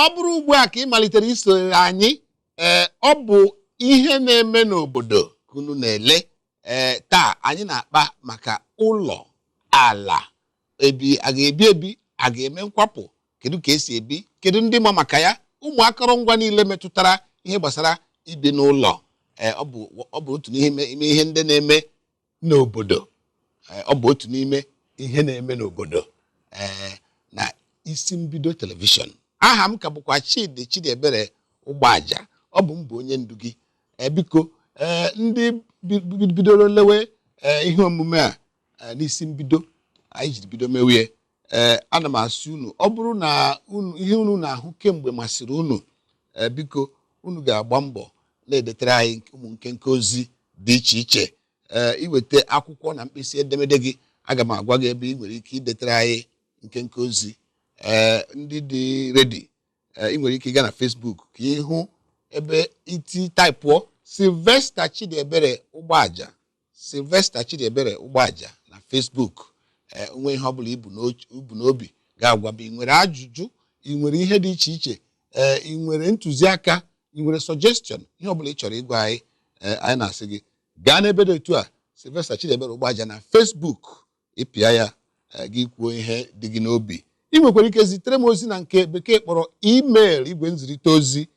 ọ bụrụ ugbu a ka ị malitere iso anyị ọ bụ ihe na-eme n'obodo kunu na-ele taa anyị na-akpa maka ụlọ ala a ga-ebi a ga-eme nkwapụ kedu ka esi ebi kedu ndị ma maka ya ụmụ akọrọngwa niile metụtara ihe gbasara ibi n'ụlọ ọ bụ otu n'ime ihe ndị na-eme n'obodo ọ bụ otu n'ime ihe na-eme n'obodo na isi mbido telivishọn. Aha m ka bụkwa Chidiebere Ugboaja. Ọ bụ mbụ onye ndu gị. Biko ndị bidoro lewe ihe omume a n'isi mbido anyị jiri bido mewie ana m asị unu ọ bụrụ na ihe unu na-ahụ kemgbe masịrị unu biko unu ga-agba mbọ na-edetara anyị ụmụ nkenke ozi dị iche iche iweta akwụkwọ na mkpịsị edemede gị aga m agwa gị ebe ị nwere ike idetara anyị nkenke ozi ndị dị ready. Ị nwere ike ịga na Facebook ka ịhụ ebe iti taipụọ Sylvester Chidiebere Ugboaja na Facebook. Onwe ihe ọbụla ibu n'obi ga-agwa m ị nwere ajụjụ ị nwere ihe dị iche iche ị nwere ntụziaka ị nwere suggestion ihe ọbụla ị chọrọ ịgwa anyị anyị na-asị gị gaa n'ebe dị otu a Sylvester Chidiebere Ugboaja na Facebook ịpịa ya gị kwuo ihe dị gị n'obi. Ị nwekwara ike zitere m ozi na nke bekee kpọrọ email igwe nzirịta ozi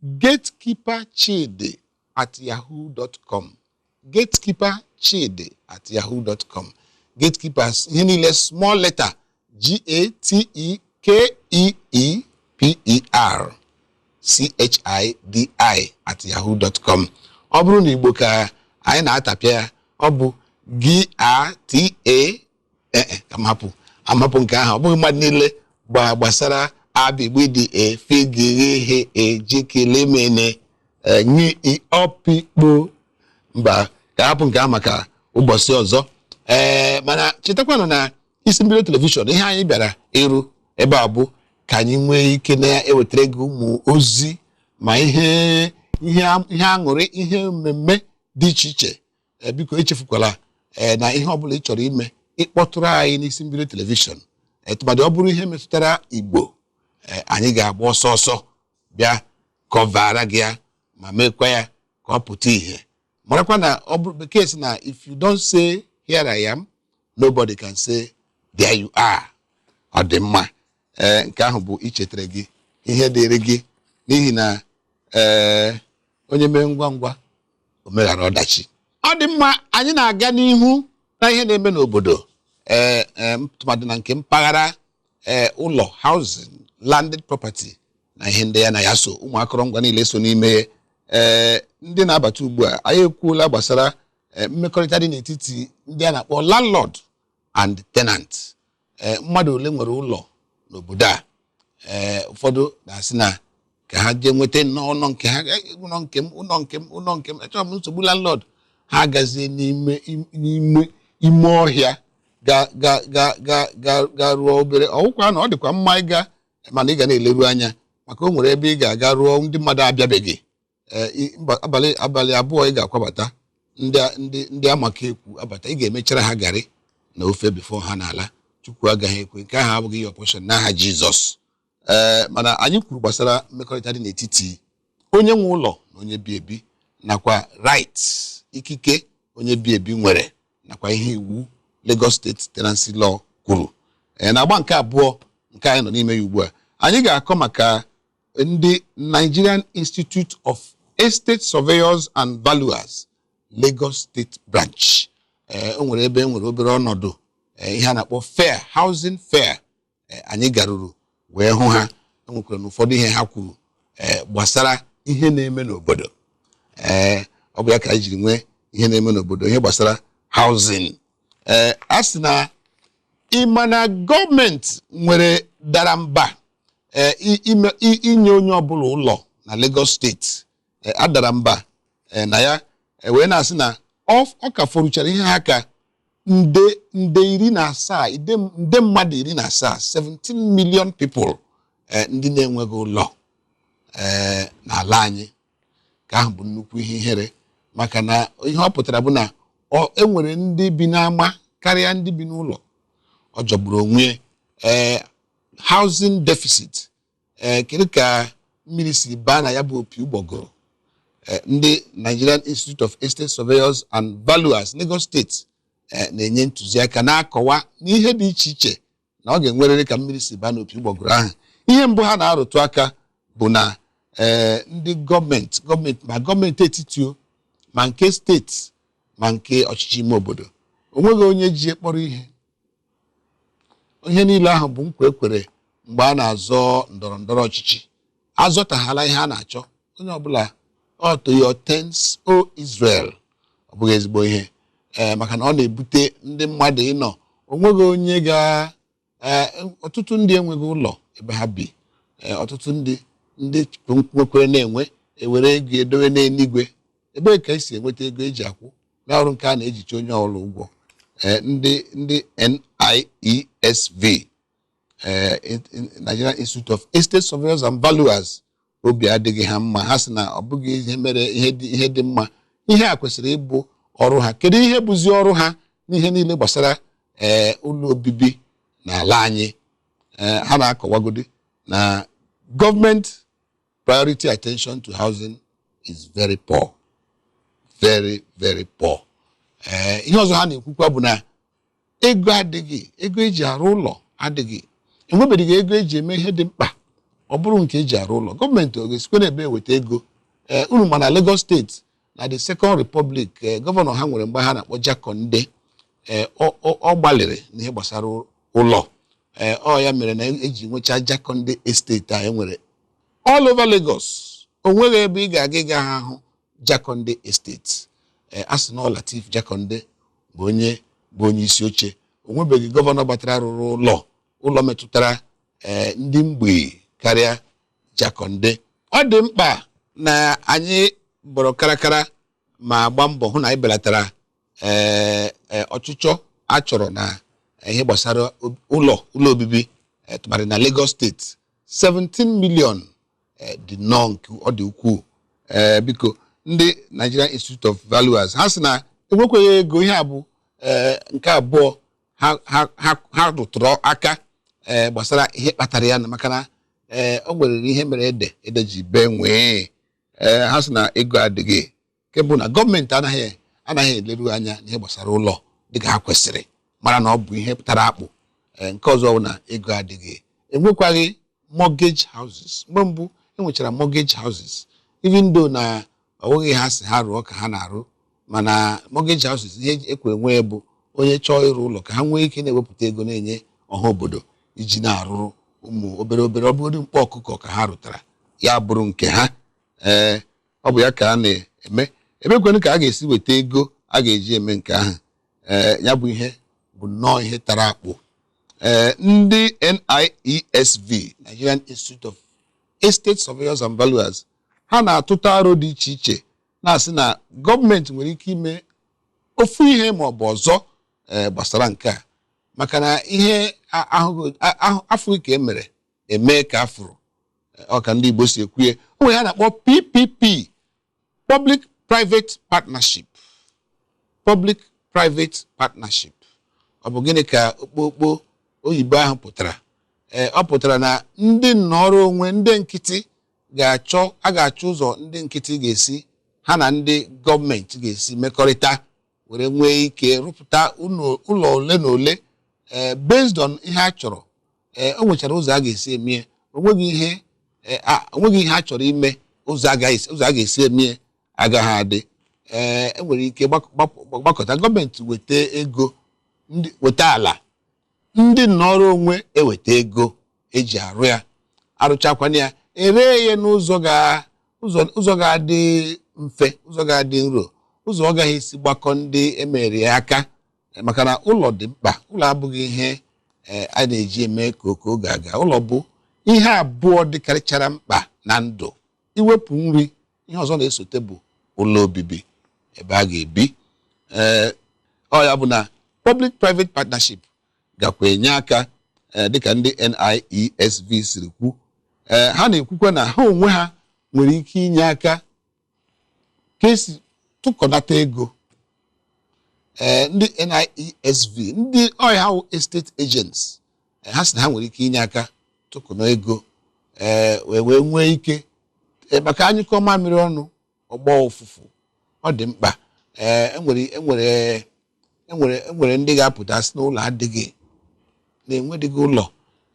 gatekeeperchidi@yahoo.com gatekeeperchidi@yahoo.com. Gatekeepers ihe niile small letter GATEKEEPERCHIDI @yahoo.com. Ọ bụrụ na Igbo ka anyị na-atapịa ya ọ bụ amapụ nke ahụ ọ bụghị mmadụ niile gbasara abigbidi efegighe ejikilemene nyi ọpikpo mba ka hapụ nke ahụ maka ụbọchị ọzọ. Mana chetakwanụ na isi mbido telivishọn ihe anyị bịara ịrụ ebe a bụ ka anyị nwee ike na-ewetara gị ụmụ ozi ma ihe aṅụrị ihe mmemme dị iche iche. Biko echefukwala na ihe ọbụla ị chọrọ ime ịkpọtụrụ anyị n'isi mbido telivishọn tụmadị ọ bụrụ ihe metụtara Igbo anyị ga-agba ọsọ bịa kọvara gị ya ma mekwa ya ka ọ pụta ihe. Marakwa na ọ bụrụ bekee sị na if you don't say here I am nobody can say there you are. Ọ dị mma nke ahụ bụ ichetara gị ihe dịrị gị n'ihi na onye mee ngwa ngwa o meghara ọdachi. Ọ dị mma anyị na-aga n'ihu na ihe na-eme n'obodo tụmadị na nke mpaghara ụlọ housing landed property na ihe ndị ya na ya so ụmụ akọrọngwa niile so n'ime ndị na-abata ugbu a anyị ekwuola gbasara mmekọrịta dị n'etiti ndị a na-akpọ landlord and tenant. Mmadụ ole nwere ụlọ n'obodo a ụfọdụ na-asị na ka ha jee nweta ụlọ nke ha ụlọ nke m achọrọ m nsogbu landlord ha gazie n'ime ọhịa ga rụọ obere ọwụkwa na ọ dịkwa mma ịga mana ị ga na-eleru anya maka o nwere ebe ị ga-aga rụọ ndị mmadụ abịabeghị abalị abụọ ị ga-akwabata ndị amaka ekwu abata ị ga-emechara ha garị na ofe bifo ha n'ala. Chukwu agaghị ekwe nke ahụ abụghị ihe ọpọshọn n'aha Jizọs. Mana anyị kwuru gbasara mmekọrịta dị n'etiti onye nwe ụlọ na onye Biebi nakwa rights ikike onye Biebi nwere nakwa ihe iwu Lagos State Tenancy Law kwuru. Na-agba nke abụọ nke anyị nọ n'ime ya ugbu a anyị ga-akọ maka ndị Nigerian Institute of Estate Surveyors and Valuers Lagos State Branch. O nwere ebe nwere obere ọnọdụ ihe a na-akpọ fair housing fair anyị garuru wee hụ ha. Enwekwara n'ụfọdụ ihe ha kwuru gbasara ihe na-eme n'obodo. Ọ bụ ya ka anyị jiri nwee ihe na-eme n'obodo ihe gbasara housing. A sị na ịma na gọọmenti nwere dara mba inye onye ọbụla ụlọ na Lagos steeti adara mba na ya wee na-asị na ọ ka fọrụchara ihe ha ka nde 17 nde mmadụ 17 17 million people ndị na-enweghị ụlọ n'ala anyị. Ka ahụ bụ nnukwu ihe ihere maka na ihe ọ pụtara bụ na enwere ndị bi n'ama karịa ndị bi n'ụlọ. Ọ jọgburu onwe housing deficit kedu ka mmiri si baa na ya bụ opi ụgbọgụrụ ndị Nigerian Institute of Estate Surveyors and Valuers Lagos State na-enye ntụziaka na-akọwa n'ihe dị iche iche na ọ ga-enwerịrị ka mmiri si baa n'opi ụgbọgụrụ ahụ. Ihe mbụ ha na-arụtụ aka bụ na ndị gọọmenti etiti ma nke steeti ma nke ọchịchị ime obodo onweghị onye ji ekpọrọ ihe niile ahụ bụ nkwa ekwere mgbe a na-azọ ndọrọ ndọrọ ọchịchị azọtaghala ihe a na-achọ onye ọbụla to your tents o Israel ọ bụghị ezigbo ihe maka na ọ na-ebute ndị mmadụ ịnọ onweghị onye ọtụtụ ndị enweghị ụlọ ebe ha bi ọtụtụ ndị nwekwere na-enwe ewere ego edowe n'eluigwe ebe ka esi enweta ego eji akwụ na ọrụ nke a na-ejicha onye ọrụ ụgwọ ndị NIESV Nigerian Institute of Estate Surveyors and Valuers obi adịghị ha mma. Ha sị na ọ bụghị ihe mere ihe dị mma, ihe a kwesịrị ịbụ ọrụ ha. Kedu ihe bụzi ọrụ ha n'ihe niile gbasara ụlọ obibi n'ala anyị? Ha na-akọwagodi na government priority attention to housing is very poor, very very poor. Ihe ọzọ ha na-ekwukwa bụ na ego adịghị, ego eji arụ ụlọ adịghị, enwebeghị ego eji eme ihe dị mkpa ọ bụrụ nke eji arụ ụlọ. Gọọmenti ọ ga-esikwa n'ebe eweta ego? Unu ma na Lagos State na the Second Republic gọvanọ ha nwere mgbe ha na-akpọ Jakonde ọ gbalịrị n'ihe gbasara ụlọ ọ ya mere na eji nwecha Jakonde estate a enwere all over Lagos. Onweghị ebe ị ga-aga ịga ha ahụ Jakonde estate. Asị na Latif Jakonde bụ onye isi oche. Onwebeghị gọvanọ gbatara rụrụ ụlọ metụtara ndị mgbei karịa Jakonde. Ọ dị mkpa na anyị bọrọ karakara ma gba mbọ hụ na anyị belatara ọchịchọ achọrọ na ihe gbasara ụlọ obibi tụmadị na Lagos State. 17 million dị nnọọ nke ọ dị ukwuu. Biko ndị Nigerian Institute of Valuers ha sị na enwekweghị ego. Ihe a bụ nke abụọ ha rụtụrụ aka gbasara ihe kpatara ya, maka na o nwere ihe mere ede ji bee nwee. Ha sị na ego adịghị, nke bụ na gọọmenti anaghị eleru anya n'ihe gbasara ụlọ dịka ha kwesịrị, mara na ọ bụ ihe pụtara akpụ. Nke ọzọ bụ na ego adịghị. Enwekwaghị mortgage houses. Mgbe mbụ enwechara mortgage houses, even though na ọ bụghị ha si ha rụọ ka ha na-arụ, mana mortgage houses ihe ekwere nwee bụ onye chọọ ịrụ ụlọ ka ha nwee ike na-ewepụta ego na-enye ọha obodo iji na-arụrụ ụmụ obere ọ bụrụ mkpa ọkụkọ ka ha rụtara ya bụrụ nke ha. Ọ bụ ya ka a na-eme. Ebekwenu ka a ga-esi weta ego a ga-eji eme nke ahụ. Ya bụ ihe bụ nnọọ ihe tara akpụ. Ndị NIESV Nigerian Institute of Estate Surveyors and Valuers ha na-atụta aro dị iche iche na-asị na gọọmenti nwere ike ime ofu ihe ma ọ bụ ọzọ gbasara nke a, maka na ihe afọ ike eme ka afụrụ ọka ndị Igbo si ekwuye. O nwere ha na-akpọ PPP, Public Private Partnership. Public Private Partnership ọ bụ gịnị ka okpokpo oyibo ahụ pụtara? Ọ pụtara na ndị nnọrọ onwe, ndị nkịtị a ga-achọ ụzọ ndị nkịtị ga-esi ha na ndị gọọmenti ga-esi mekọrịta were nwee ike rụpụta ụlọ ole na ole based on ihe a chọrọ. O nwechara ụzọ a ga-esi eme. Onweghị ihe a chọrọ ime ụzọ a ga-esi eme agaghị adị. Enwere ike gbakọta gọọmenti weta ego, weta ala, ndị nnọrọ onwe eweta ego eji arụ ya, arụchakwana ya ere ya n'ụzọ ga-adị mfe, ụzọ ga-adị nro, ụzọ ọ gaghị esi gbakọ ndị emere ya aka. Maka na ụlọ dị mkpa. Ụlọ abụghị ihe a na-eji eme ka oge aga. Ụlọ bụ ihe abụọ dịkarịchara mkpa na ndụ. Iwepụ nri, ihe ọzọ na-esote bụ ụlọ obibi ebe a ga-ebi. Ọ ya bụ na Public Private Partnership gakwa enye aka dịka ndị NIESV siri kwu. Ha na-ekwukwa na ha onwe ha nwere ike inye aka ka esi tụkọnata ego. Ndị NIESV, ndị ọha estate agents, ha sị na ha nwere ike inye aka tụkọnọ ego wee nwee ike maka anyị kọọ mamịrị ọnụ ọgbọ ụfụfụ ọ dị mkpa enwere ndị ga-apụta sị na ụlọ adịghị na-enwedịghị ụlọ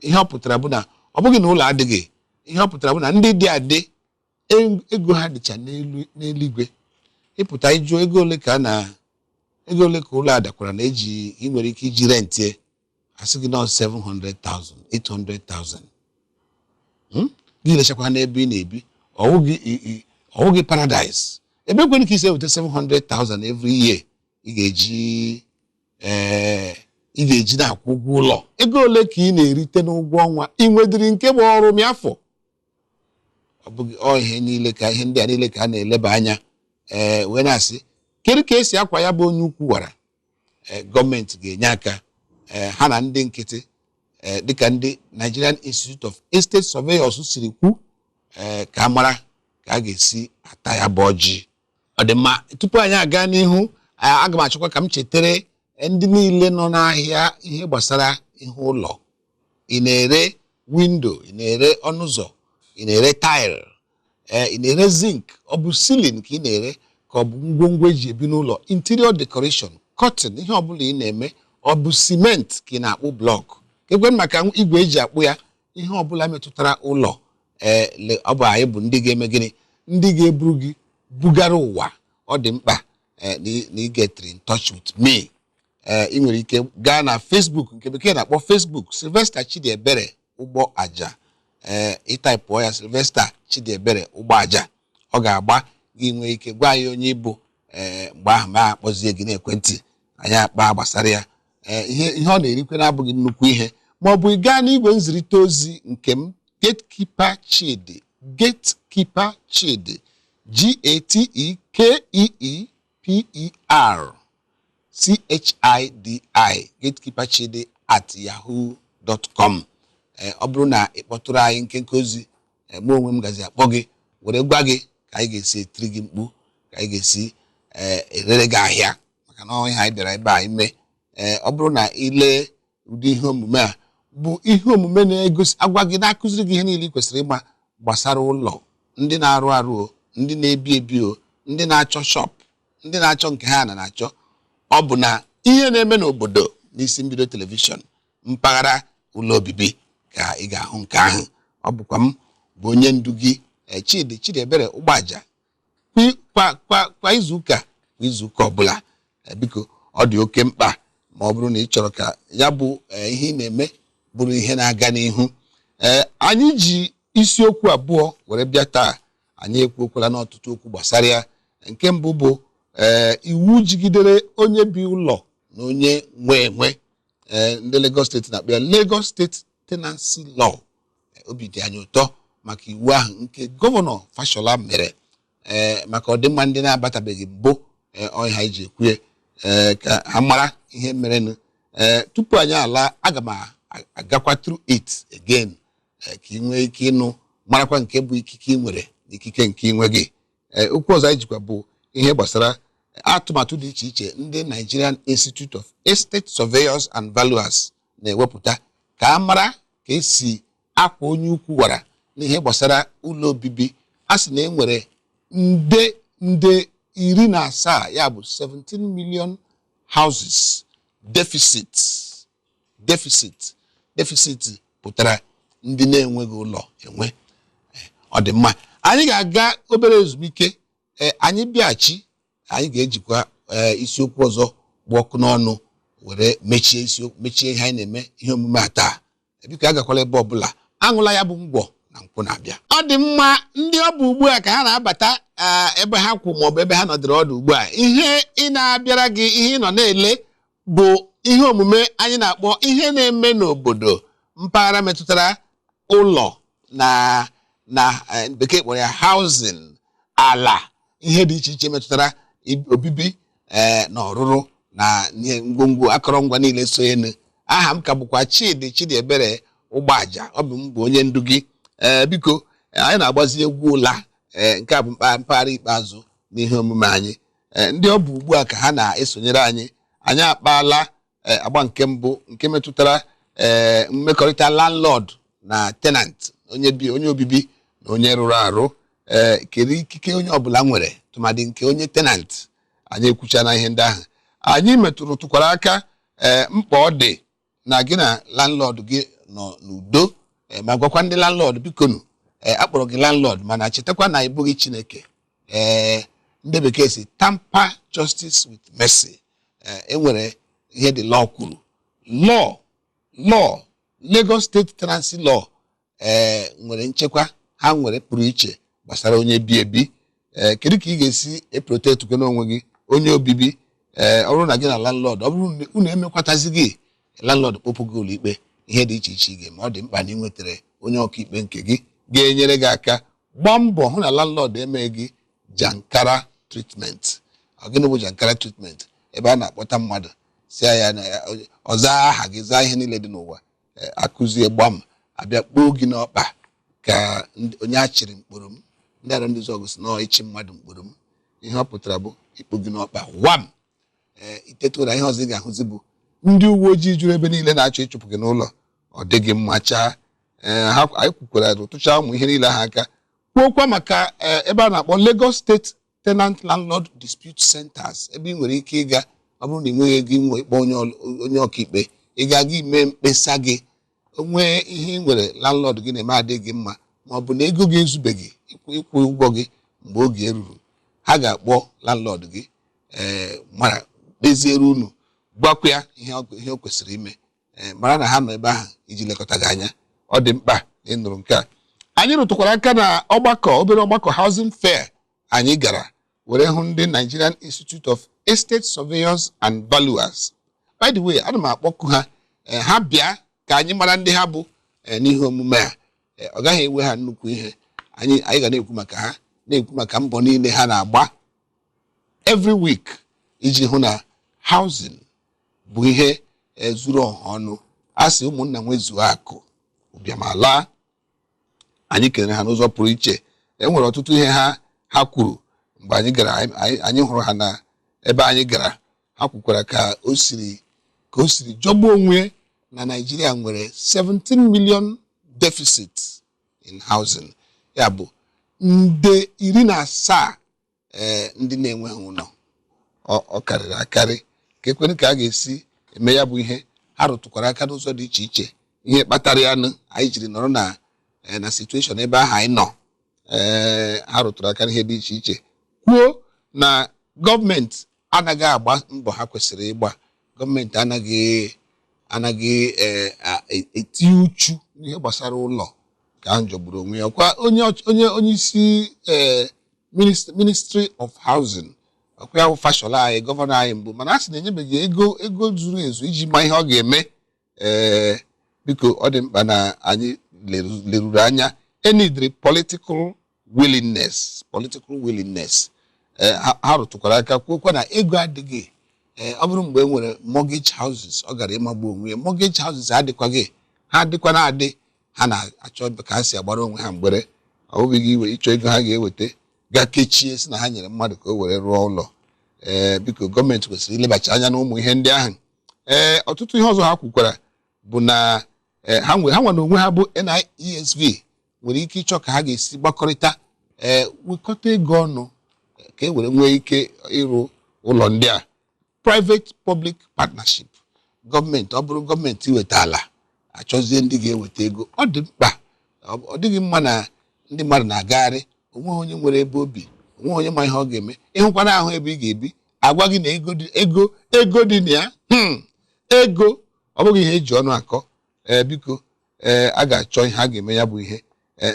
ihe ọ pụtara bụ na ọ bụghị na ụlọ adịghị ihe ọ pụtara bụ na ndị dị adị ego ha dịcha n'eluigwe ịpụta ịjụ ego ole ka ụlọ adakwara na eji ị nwere ike iji rentie asị gị na 700,000 800,000 gị lechakwa n'ebe ị na-ebi ọwụghị paradise ebe kwere ka isi eweta 700,000 every year ị ga-eji na-akwụ ụgwọ ụlọ ego ole ka ị na-erite n'ụgwọ ọnwa ị nwedịrị nke bụ ọrụ m afọ ọ bụghị ihe niile ka ihe ndị a niile ka a na-eleba anya wee na-asị kedu ka esi akwa ya bụ onye ukwu gwara gọọmenti ga-enye aka ha na ndị nkịtị dịka ndị Nigerian Institute of Estate Surveyors siri kwu ka a mara ka a ga-esi ata ya bụ ọjị ọ dị mma tupu anyị aga n'ihu aga m achọkwa ka m chetere ndị niile nọ n'ahịa ihe gbasara ihe ụlọ ị na-ere windo ị na-ere ọnụ ụzọ ị na-ere tile ị na-ere zinc ọ bụ ceiling ka ị na-ere ka ọ bụ ngwongwo eji ebi n'ụlọ interior decoration cotton ihe ọbụla ị na-eme ọ bụ cement ka ị na-akpụ blọk ekwe maka igwe eji akpụ ya ihe ọbụla metụtara ụlọ ọ bụ anyị bụ ndị ga-eme gịnị ndị ga-eburu gị bugara ụwa ọ dị mkpa na ị get in touch with me ị nwere ike gaa na Facebook nke bekee na-akpọ Facebook Sylvester Chidiebere Ugboaja ịtaipụọ ya Sylvester Chidiebere Ugboaja ọ ga-agba gị nwee ike gwa anyị onye ịbụ mgbe ahụ ma akpọzie gị n'ekwentị anyị akpa gbasara ya ihe ọ na-erikwe na-abụghị nnukwu ihe ma ọ bụ ị gaa n'igwe nzirịta ozi nke m Gatekeeper Chidi GatekeeperChidi gatekeeperchidi@yahoo.com ọ bụrụ na ị kpọtụrụ anyị nkenke ozi mụ onwe m gazi akpọ gị were gwa gị ka anyị ga-esi etiri gị mkpu ka anyị ga-esi erere gị ahịa maka na ihe anyị bịara ebe a ime ọ bụrụ na ile ụdị ihe omume a bụ ihe omume na-egosi agwa gị na-akụziri gị ihe niile ị kwesịrị ịma gbasara ụlọ ndị na-arụ arụ ndị na-ebi ebi ndị na-achọ shop ndị na-achọ nke ha na-achọ ọ bụ na ihe na-eme n'obodo n'isi mbido telivishọn mpaghara ụlọ obibi ka ị ga-ahụ nke ahụ ọ bụkwa m bụ onye ndu gị Chidiebere Ugboaja kwa izuụka ọbụla biko ọ dị oke mkpa ma ọ bụrụ na ị chọrọ ka ya bụ ihe ị na-eme bụrụ ihe na-aga n'ihu anyị ji isiokwu abụọ were bịa taa anyị ekwuokwala n'ọtụtụ okwu gbasara ya nke mbụ bụ iwu jigidere onye bi ụlọ na onye nwe ndị Lagos steeti na-akpọ ya Lagos State Tenancy Law obi dị anyị ụtọ maka iwu ahụ nke gọvanọ Fashola mere maka ọdịmma ndị na-abatabeghị mbụ ọha iji ekwue ka ha mara ihe merenụ tupu anyị ala aga m agakwa through it again ka ị nwee ike ịnụ marakwa nke bụ ikike ị nwere na ikike nke inwe gị okwu ọzọ anyị jikwa bụ ihe gbasara atụmatụ dị iche iche ndị Nigerian Institute of Estate Surveyors and Valuers na-ewepụta ka a mara ka esi akwa onye ukwu gwara n'ihe gbasara ụlọ obibi a sị na enwere nde 17 ya bụ 17 million houses deficit pụtara ndị na-enweghị ụlọ enwe ọ dị mma anyị ga-aga obere ezumike anyị bịachi anyị ga-ejikwa isiokwu ọzọ gba ọkụ n'ọnụ were mechie ihe anyị na-eme ihe omume a taa biko agakwala ebe ọbụla aṅụla ya bụ ngwọ na nkwụ na-abịa ọ dị mma ndị ọ bụ ugbu a ka ha na-abata ebe ha kwụ maọbụ ebe ha nọdịrị ọdụ ugbu a ihe ị na-abịara gị ihe ị nọ na-ele bụ ihe omume anyị na-akpọ ihe na-eme n'obodo mpaghara metụtara ụlọ na bekee kpọrọ ya housing ala ihe dị iche iche metụtara obibi na ọrụrụ na ngwongwo akọrọngwa niile so enu aha m ka bụkwa Chidiebere Ugboaja ọ bụ m bụ onye ndu gị biko anyị na-agbazi egwu ụla nke a bụ mpaghara ikpeazụ n'ihe omume anyị ndị ọ bụ ugbu a ka ha na-esonyere anyị akpaala agba nke mbụ nke metụtara mmekọrịta landlord na tenant onye obibi na onye rụrụ arụ kedu ikike onye ọbụla nwere tụmadị nke onye tenant anyị ekwucha na ihe ndị ahụ anyị tụkwara aka mkpa ọ dị na gị na landlord gị nọ n'udo ma gwakwa ndị landlord bikonu akpọrọ gị landlord mana chetakwa na ịbụghị Chineke ndị bekee si tamper justice with mercy enwere ihe dị law kwuru law Lagos State Tenancy Law nwere nchekwa ha nwere pụrụ iche gbasara onye biebi kedu ka ị ga-esi protect gị n'onwe gị onye obibi ọ bụrụ na gị na landlord ọ bụrụ na unu emekwatazi gị landlord kpọpụ gị ụlọ ikpe ihe dị iche iche ige ma ọ dị mkpa na ị nwetara onye ọkaikpe nke gị ga-enyere gị aka gbaa mbọ hụ na landlord emeghị gị jankara treatment gịnị bụ jankara treatment ebe a na-akpọta mmadụ si ya na ọza aha gị zaa ihe niile dị n'ụwa akụzie gbam abịa kpoo gị n'ọkpa ka onye achịrị mkpụrụ m ndị ara ndị ọzọ si na ichi mmadụ mkpụrụ m ihe ọ pụtara bụ ikpo gị n'ọkpa wam itetụra ihe ọzọ ị ga-ahụzi bụ ndị uwe ojii juru ebe niile na-achọ ịchụpụ gị n'ụlọ ọ dịghị mma chaa anyị kwukwara tụchaa ụmụ ihe niile ha aka kwuokwa maka ebe a na-akpọ Lagos State Tenant Landlord Dispute Centers ebe ị nwere ike ịga ọ bụrụ na ị nweghị ego inwe ịkpọ onye ọkaikpe ị ga-aga ime mkpesa gị onwe ihe ị nwere landlord gị na-eme adịghị mma ma ọ bụ na ego gị ezubeghị ịkwụ ụgwọ gị mgbe oge eruru ha ga-akpọ landlord gị mara kpeziere unu gwakwa ya ihe o kwesịrị ime mara na ha nọ ebe ahụ iji lekọta gị anya ọ dị mkpa na ịnụrụ nke a anyị rụtụkwara aka na obere ọgbakọ housing fair anyị gara were hụ ndị Nigerian Institute of Estate Surveyors and Valuers. By the way, ana m akpọkụ ha bịa ka anyị mara ndị ha bụ n'ihe omume a ọ gaghị ewe ha nnukwu ihe anyị ga na-ekwu maka ha na-ekwu maka mbọ niile ha na-agba every week iji hụ na housing bụ ihe zuru ọha ọnụ a sị ụmụnna nwezuo akụ ụbịamala anyị kelere ha n'ụzọ pụrụ iche enwere ọtụtụ ihe ha kwuru mgbe anyị gara anyị hụrụ ha na ebe anyị gara ha kwukwara ka o siri jọgbuo onwe na Nigeria nwere 17 million deficit in housing ya bụ nde 17 ndị na-enweghị ụlọ ọ karịrị akarị ka ekwere ka a ga-esi eme ya bụ ihe ha rụtụkwara aka n'ụzọ dị iche iche ihe kpatara ya anyị jiri nọrọ na situation ebe ahụ anyị nọ ha rụtụrụ aka n'ihe dị iche iche kwuo na gọọmenti anaghị agba mbọ ha kwesịrị ịgba gọọmenti anaghị eti uchu n'ihe gbasara ụlọ ka ahụ jọgburu onwe ya kwa onye isi Ministry of Housing ọkwa ya Fashola anyị gọvanọ anyị mbụ mana a sị na enyebeghị ego zuru ezu iji ma ihe ọ ga-eme biko ọ dị mkpa na anyị leruru anya enidri political willingness ha rụtụkwara aka kwuokwa na ego adịghị ọ bụrụ mgbe e nwere mortgage houses ọ gara ịmagbu onwe ya mortgage houses adịkwaghị ha adịkwa na-adị ha na-achọ ka ha si agbara onwe ha mgbere ọ bụghị iwe ịchọ ego ha ga-eweta ga-kechie si na ha nyere mmadụ ka o were rụọ ụlọ biko gọọmenti kwesịrị ilebacha anya na ụmụ ihe ndị ahụ ọtụtụ ihe ọzọ ha kwukwara bụ na ha nwe na onwe ha bụ NIESV nwere ike ịchọ ka ha ga-esi gbakọrịta wekọta ego ọnụ ka e were nwee ike ịrụ ụlọ ndị a private public partnership gọọmenti ọ bụrụ gọọmenti iweta ala achọzie ndị ga-eweta ego ọ dị mkpa ọ dịghị mma na ndị mmadụ na-agagharị onwe onye nwere ebe obi onwe onye ma ihe ọ ga-eme ịhụkwana ahụ ebe ị ga-ebi agwa gị na ego dị na ya ego ọ bụghị ihe eji ọnụ akọ biko a ga-achọ ihe a ga-eme ya bụ ihe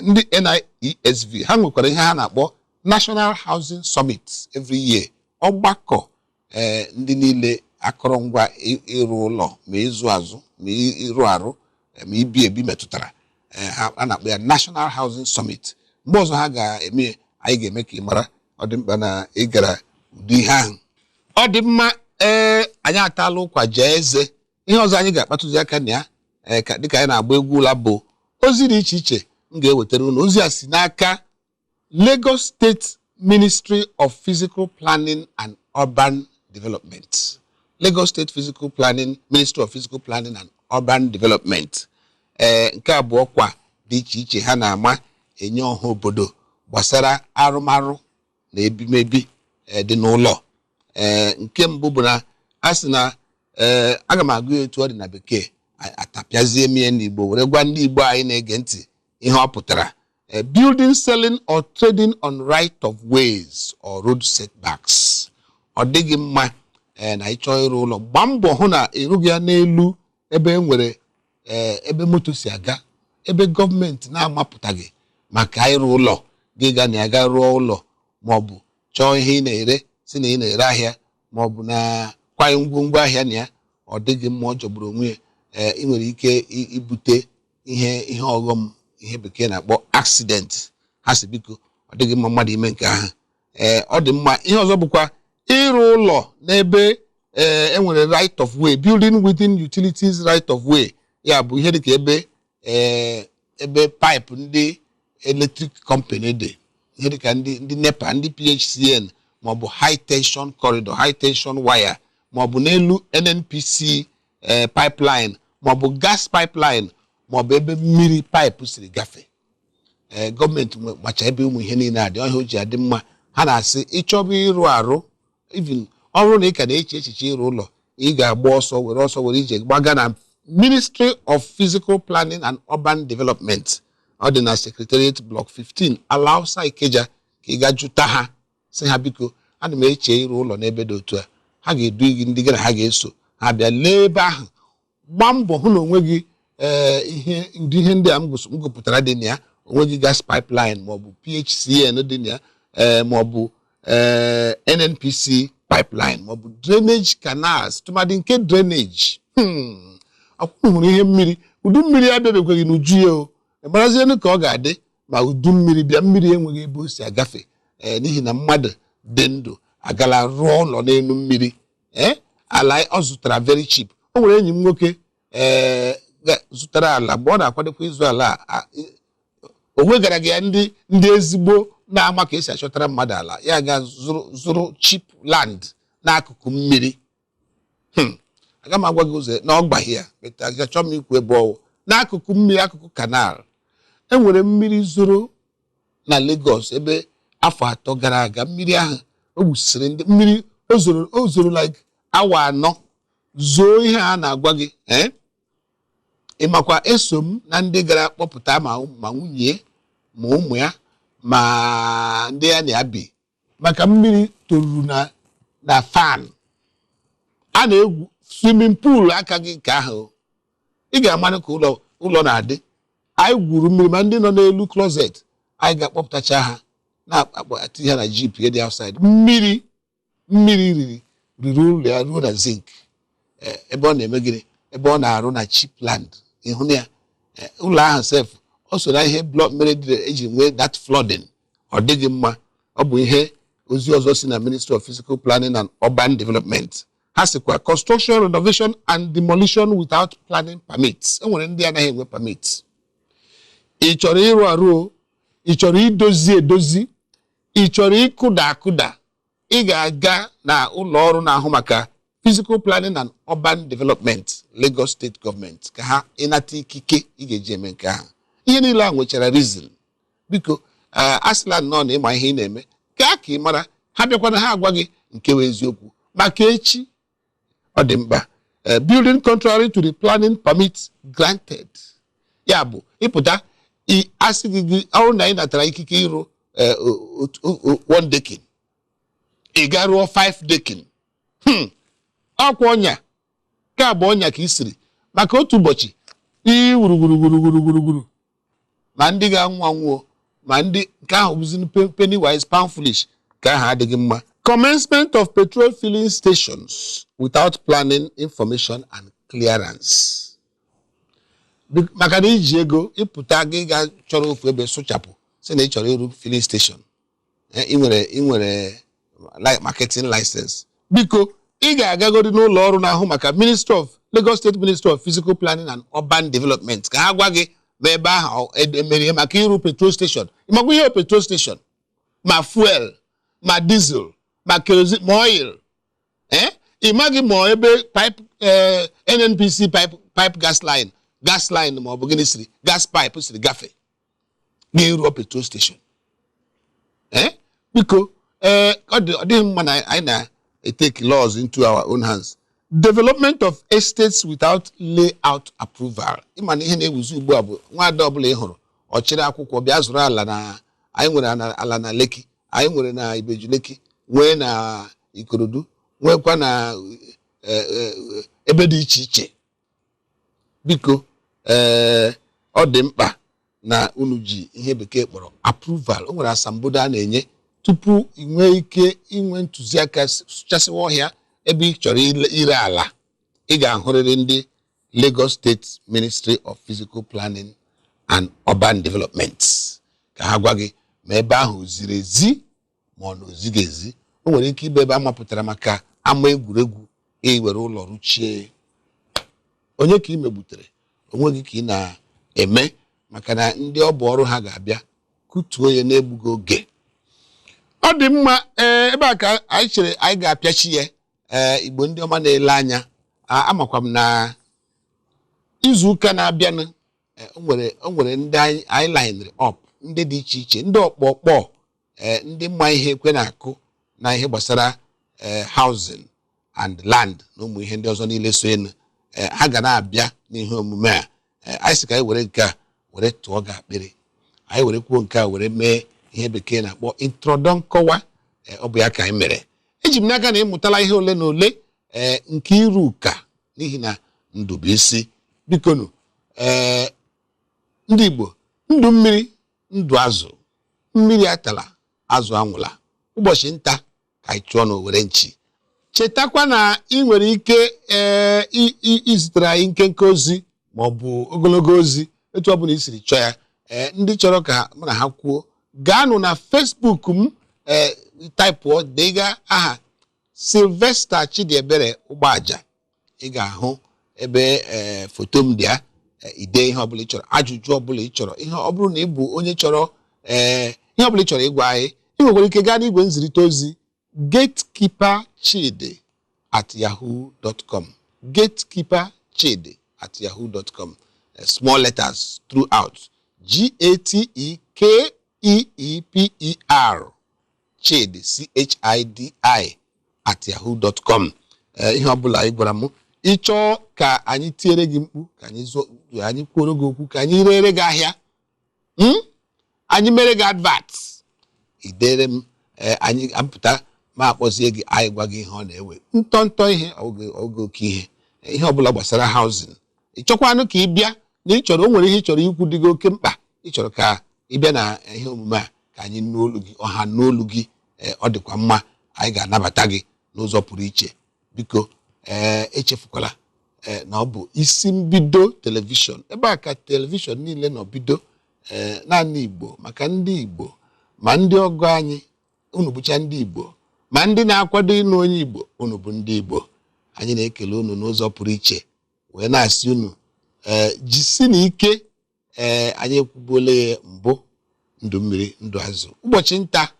ndị NIESV ha nwekwara ihe ha na-akpọ National Housing Summit every year ọgbakọ ndị niile akọrọngwa ịrụ ụlọ ma ịzụ azụ ma ịrụ arụ ma ibi ebi metụtara a na-akpọ ya National Housing Summit mgbe ọzọ ha ga-eme anyị ga-eme ka ị mara ọ dị mkpa na ị gara ụdị ihe ahụ ọ dị mma anyị atala ụkwa jee eze ihe ọzọ anyị ga-akpatụzi aka na ya dịka anyị na-agba egwu ụla bụ ozi dị iche iche m ga-ewetara unu ozi a si n'aka Lagos State Ministry of Physical Planning and Urban Development. Lagos State Ministry of Physical Planning and Urban Development. Nke abụọ kwa dị iche iche ha na-ama enye ọha obodo gbasara arụmarụ na ebimebi dị n'ụlọ. Nke mbụ bụ na a sị na aga m agụ etu ọ dị na bekee atapịazie m n'Igbo were gwa ndị Igbo anyị na-ege ntị ihe ọ pụtara. Building, selling or trading on right of ways or road setbacks. Ọ dịghị mma na ịchọ ịrụ ụlọ gbaa mbọ hụ na ịrụghị ya n'elu ebe nwere ebe moto si aga, ebe gọọmenti na-amapụtaghị maka ịrụ ụlọ. Gị ga na aga rụọ ụlọ maọbụ chọọ ihe ị na-ere si na ị na-ere ahịa maọbụ na kwanye ngwongwo ahịa na ya. Ọ dịghị mma, ọ jọgburu onwe ya. Ị nwere ike ibute ihe ọghọm, ihe bekee na-akpọ accident. Ha si biko ọ dịghị mma mmadụ ime nke ahụ. Ọ dị mma. Ihe ọzọ bụkwa ịrụ ụlọ n'ebe enwere right of way, building within utilities right of way. Ya bụ ihe dịka ebe pipe ndị electric company dị, ihe dịka ndị NEPA, ndị PHCN, maọbụ high tension corridor, high tension wire, maọbụ n'elu NNPC pipeline, maọbụ gas pipeline, maọbụ ebe mmiri pipe siri gafe. Gọọmenti gbacha ebe ụmụ ihe niile adị, ọhịa o ji adị mma. Ha na-asị ịchọba ịrụ arụ, even ọrụ na ị ka na-eche echiche ịrụ ụlọ, ị ga-agba ọsọ were ije gbaga na Ministry of Physical Planning and Urban Development. Ọ dị na Secretariat Block 15 Alausa Ikeja, ka ị ga jụta ha sị ha biko ana m eche ịrụ ụlọ n'ebe dị otu a. Ha ga-edu gị, ndị gị na ha ga-eso ha bịa lee ebe ahụ. Gbaa mbọ hụ na onwe gị ihe ndị a m gụpụtara dị na ya, onwe gị gas pipeline maọbụ PHCN dị na ya, maọbụ NNPC pipeline, maọbụ drainage canals, tụmadị nke drainage. Akwụkwọ hụrụ ihe mmiri, udu mmiri abịabekweghị n'uju ya o. Marazienu ka ọ ga-adị ma udu mmiri bịa, mmiri enweghị ebe o si agafe, n'ihi na mmadụ dị ndụ agala rụọ ụlọ n'elu mmiri. Ala ọ zụtara very cheap. O nwere enyi m nwoke zụtara ala mgbe ọ na-akwadokwa ịzụ ala. O wegara gị ya ndị ezigbo na-ama ka esi achọtara mmadụ ala, ya ga zụrụ cheap land n'akụkụ mmiri. Aga m agwa gị ụzọ na ọ gbaghị ya, achọ m ikwu ebe ọwụ n'akụkụ mmiri, akụkụ kanal. Enwere mmiri zoro na Lagos ebe afọ 3 gara aga. Mmiri ahụ o gbusiri ndị mmiri, o zoro like awa 4 zoo ihe a na-agwa gị. Ịmakwa eso m na ndị gara kpọpụta ma nwunye ma ụmụ ya ma ndị ya na-abi maka mmiri toruru na fan. A na-egwu swimming pool aka gị nke ahụ. Ị ga-amanụ ka ụlọ na-adị. Anyị gwuru mmiri ma ndị nọ n'elu closet, anyị ga-akpọpụtacha ha na-akpọti ha na jeep ya dị outside. Mmiri riri ụlọ ya ruo na zinc. Ebe ọ na-eme gịnị? Ebe ọ na-arụ na cheap land. Ịhụ na ya ụlọ ahụ sef o so na ihe mere eji nwee that flooding. Ọ dịghị mma. Ọ bụ ihe ozi ọzọ si na Ministry of Physical Planning and Urban Development. Ha sịkwa construction, renovation and demolition without planning permits. Enwere ndị anaghị enwe permits. Ị chọrọ ịrụ arụ, ị chọrọ edozi, ị chọrọ ịkụda, ị ga-aga na ụlọ ọrụ na-ahụ maka Physical Planning and Urban Development, Lagos State Government, ka ha ịnata ikike ị ga-eji eme nke ahụ. Ihe niile a nwechara reason. Biko asịla nọ na ịma ihe ị na-eme ka ị mara. Ha bịakwana ha agwa gị nke wee eziokwu maka echi. Ọ dị mkpa. Building contrary to the planning permit granted. Ya bụ ịpụta asị gị ọrụ na ị natara ikike ịrụ 1 dekin, ị ga rụọ 5 dekin. Ọkwa ọnya ka bụ ọnya ka ị siri maka otu ụbọchị gburugburu ma ndị ga-anwụ anwụọ ma ndị nke ahụ bụzi penny wise pound foolish ka ahụ adịghị mma. Commencement of petrol filling stations without planning, information and clearance. Maka na iji ego ịpụta gị ga chọrọ ofu ebe sụchapụ sị na ị chọrọ ịrụ filling station. Ị nwere marketing license. Biko ị ga-agagodi n'ụlọ ọrụ na-ahụ maka Lagos State Ministry of Physical Planning and Urban Development ka ha gwa gị ma ebe ahụ emere maka ịrụ petrol station. Ịmakwa ihe petrol station ma fuel ma diesel ma kerosene ma oil. Ịmaghị ma ebe pipe NNPC pipe gas line ma ọ bụ gịnị siri gas pipe siri gafe. n'iru petrol station biko ọ dị mma na anyị na-take laws into our own hands. Development of estates without layout approval. Ịma na ihe na-ewuzi ugbu a bụ nwaada ọbụla ị hụrụ ọ chịrị akwụkwọ bịa zụrụ ala na anyị nwere ala na Lekki, anyị nwere na Ibeju Lekki, nwee na Ikorodu, nwekwa na ebe dị iche iche. Biko ọ dị mkpa na unu ji ihe bekee kpọrọ approval. O nwere asambodo a na-enye tupu inwe ike inwe ntụziaka sụchasịwa ọhịa ebe ị chọrọ ire ala. Ị ga-ahụrịrị ndị Lagos State Ministry of Physical Planning and Urban Development ka ha gwa gị ma ebe ahụ ziri ezi ma ọ na ozighị ezi. O nwere ike ibe ebe a mapụtara maka ama egwuregwu were ụlọ rụchie. Onye ka ị megbutere onwe gị ka ị na-eme maka na ndị ọ bụ ọrụ ha ga-abịa kutuo ya n'egbughị oge. Ọ dị mma ebe a ka anyị chere anyị ga-apịachi ya. Igbo ndị ọma na-ele anya, amakwa m na izu ụka na-abịanụ o nwere ndị anyị linere up, ndị dị iche iche, ndị ọkpọkpọ ndị mma ihe ekwe na-akụ na ihe gbasara housing and land na ụmụ ihe ndị ọzọ niile so enu. Ha ga na-abịa n'ihe omume a. Anyị sị ka anyị were nke a were tụọ gị akpịrị, anyị were kwuo nke a were mee ihe bekee na-akpọ nkọwa. Ọ bụ ya ka anyị mere. Eji m n'aka na ịmụtala ihe ole na ole nke iru ụka n'ihi na ndụ bụ isi. Bikonu ndị Igbo, ndụ mmiri ndụ azụ, mmiri atala azụ anwụla. Ụbọchị nta ka anyị chụọ n'Owere nchi. Chetakwa na ị nwere ike izitere anyị nkenke ozi ma ọ bụ ogologo ozi etu ọ bụla i siri chọọ ya. Ndị chọrọ ka mụ na ha kwuo, gaanụ na Facebook m, taịpụọ dega aha Sylvester Chidiebere Ugboaja. Ị ga-ahụ ebe foto m dị ya. Ide ihe ọbụla ị chọrọ, ajụjụ ọbụla ị chọrọ, ihe ọ bụrụ na ị bụ onye chọrọ ihe ọbụla ị chọrọ ịgwa anyị, ị nwekwara ike gaa n'igwe nzirịta ozi gatekeeperchidi@yahoo.com. gatekeeperchidi@yahoo.com. Small letters throughout. GATEKEEPER Chidi CHIDI ihe ọbụla ị gwara m ịchọọ ka anyị tiere gị mkpu, ka anyị kwuoro gị okwu, ka anyị rere gị ahịa, anyị mere gị advert, idere m, anyị apụta ma akpọzie gị, anyị gwa gị ihe ọ na-ewe. Ntọntọ ihe oge oke ihe ọbụla gbasara housing. Ịchọkwanụ ka ị bịa na ị chọrọ, o nwere ihe ị chọrọ ikwu dị gị oke mkpa, ị chọrọ ka ị bịa na ihe omume a ka anyị n'olu gị, ọha n'olu gị. Ọ dịkwa mma, anyị ga-anabata gị n'ụzọ pụrụ iche. Biko echefukwala na ọ bụ isi mbido telivishọn. Ebe a ka telivishọn niile nọ bido, naanị Igbo maka ndị Igbo, ma ndị ọgọ anyị unu bụcha ndị Igbo, ma ndị na-akwado ịnụ onye Igbo unu bụ ndị Igbo. Anyị na-ekele unu n'ụzọ pụrụ iche wee na-asị unu jisi na ike. Anyị ekwubuola ya mbụ, ndụ mmiri ndụ azụ. Ụbọchị nta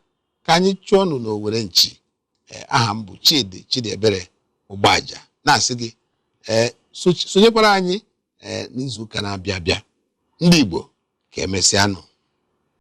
ka anyị chụọ ọnụ n'Owere nchi. Aha m bụ Chidiebere Ugboaja na-asị gị sonyekwara anyị n'izu ụka na-abịa abịa. Ndị Igbo ka emesịanụ.